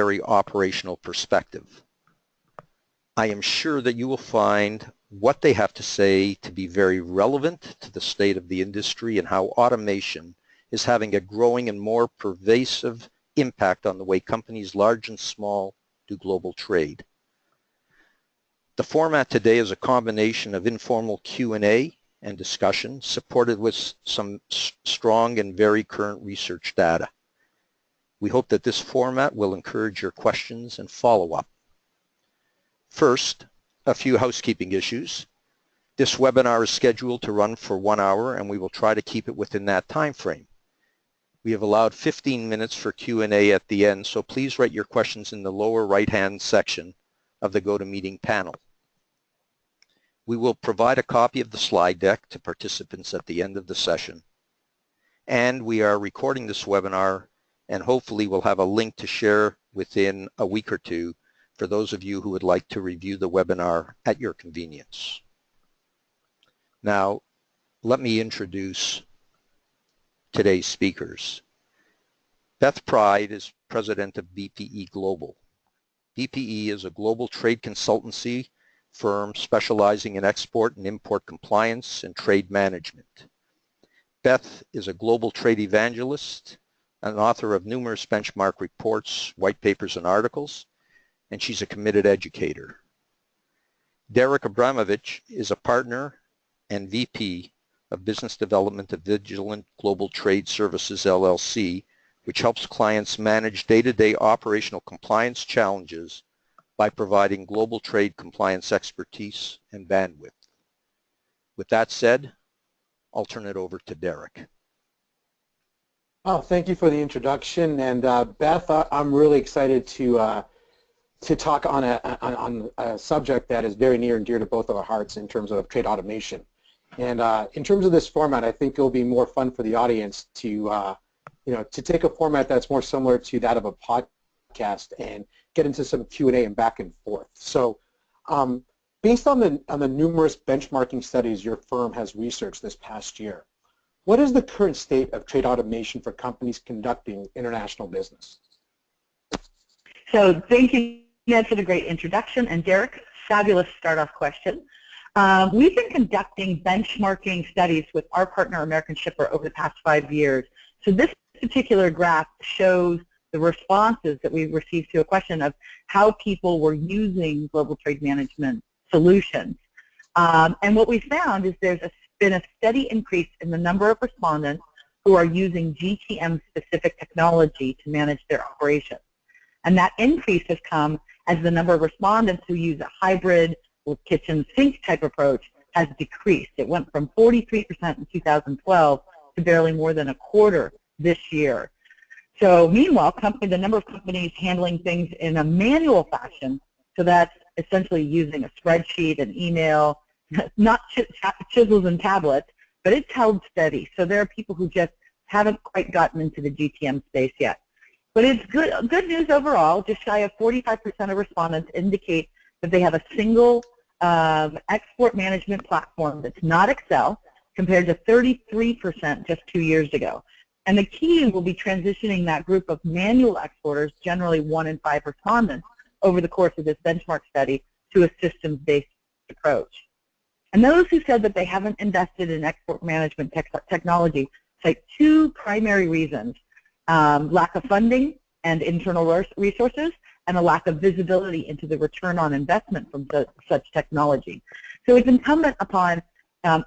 very operational perspective. I am sure that you will find what they have to say to be very relevant to the state of the industry and how automation is having a growing and more pervasive impact on the way companies large and small do global trade. The format today is a combination of informal Q&A and discussion supported with some strong and very current research data. We hope that this format will encourage your questions and follow-up. First, a few housekeeping issues. This webinar is scheduled to run for 1 hour, and we will try to keep it within that time frame. We have allowed 15 minutes for Q&A at the end, so please write your questions in the lower right-hand section of the GoToMeeting panel. We will provide a copy of the slide deck to participants at the end of the session. And we are recording this webinar, and hopefully we'll have a link to share within a week or two for those of you who would like to review the webinar at your convenience. Now, let me introduce today's speakers. Beth Pride is president of BPE Global. BPE is a global trade consultancy firm specializing in export and import compliance and trade management. Beth is a global trade evangelist, an author of numerous benchmark reports, white papers, and articles, and she's a committed educator. Derek Abramovich is a partner and VP of Business Development of Vigilant Global Trade Services, LLC, which helps clients manage day-to-day operational compliance challenges by providing global trade compliance expertise and bandwidth. With that said, I'll turn it over to Derek. Oh, thank you for the introduction. And Beth, I'm really excited to talk on a subject that is very near and dear to both of our hearts in terms of trade automation. And in terms of this format, I think it'll be more fun for the audience to to take a format that's more similar to that of a podcast and get into some Q&A and back and forth. So based on the numerous benchmarking studies your firm has researched this past year, what is the current state of trade automation for companies conducting international business? So thank you, Ned, for the great introduction. And Derek, fabulous start-off question. We've been conducting benchmarking studies with our partner, American Shipper, over the past 5 years. So this particular graph shows the responses that we've received to a question of how people were using global trade management solutions. And what we found is there's been a steady increase in the number of respondents who are using GTM-specific technology to manage their operations. And that increase has come as the number of respondents who use a hybrid or kitchen sink type approach has decreased. It went from 43% in 2012 to barely more than a quarter this year. So meanwhile, the number of companies handling things in a manual fashion, so that's essentially using a spreadsheet, an email, not chisels and tablets, but it's held steady. So there are people who just haven't quite gotten into the GTM space yet. But it's good news overall. Just shy of 45% of respondents indicate that they have a single export management platform that's not Excel, compared to 33% just 2 years ago. And the key will be transitioning that group of manual exporters, generally 1 in 5 respondents, over the course of this benchmark study to a systems-based approach. And those who said that they haven't invested in export management technology cite 2 primary reasons: lack of funding and internal resources, and a lack of visibility into the return on investment from such technology. So it's incumbent upon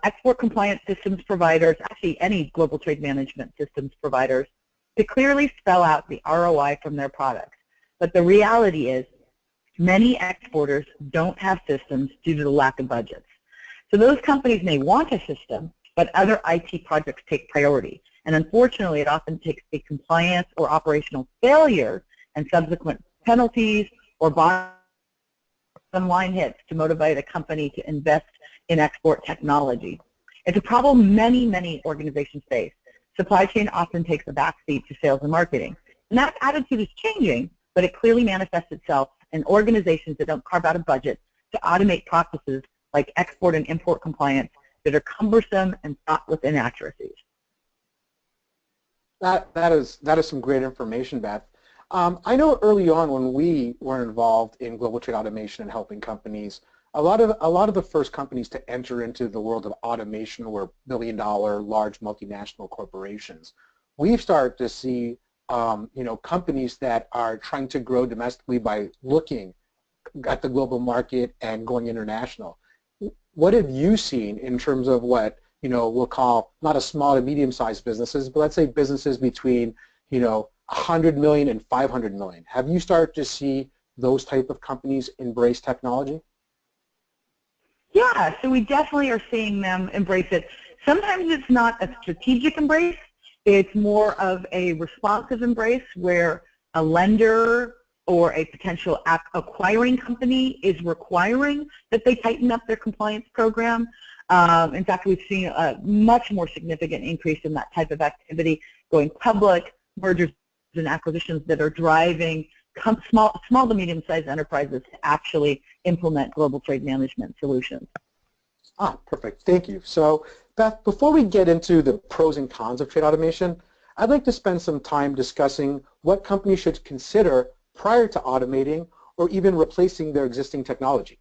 export compliance systems providers, actually any global trade management systems providers, to clearly spell out the ROI from their products. But the reality is many exporters don't have systems due to the lack of budgets. So those companies may want a system, but other IT projects take priority. And unfortunately, it often takes a compliance or operational failure and subsequent penalties or bottom line hits to motivate a company to invest in export technology. It's a problem many organizations face. Supply chain often takes a backseat to sales and marketing. And that attitude is changing, but it clearly manifests itself in organizations that don't carve out a budget to automate processes like export and import compliance that are cumbersome and fraught with inaccuracies. That is some great information, Beth. I know early on when we were involved in global trade automation and helping companies, a lot of the first companies to enter into the world of automation were billion-dollar large multinational corporations. We've started to see companies that are trying to grow domestically by looking at the global market and going international. What have you seen in terms of what we'll call not a small to medium-sized businesses, but let's say businesses between 100 million and 500 million? Have you started to see those type of companies embrace technology? Yeah, so we definitely are seeing them embrace it. Sometimes it's not a strategic embrace. It's more of a responsive embrace where a lender or a potential acquiring company is requiring that they tighten up their compliance program. In fact, we've seen a much more significant increase in that type of activity going public, mergers and acquisitions that are driving small to medium-sized enterprises to actually implement global trade management solutions. Ah, perfect. Thank you. So, Beth, before we get into the pros and cons of trade automation, I'd like to spend some time discussing what companies should consider prior to automating or even replacing their existing technology.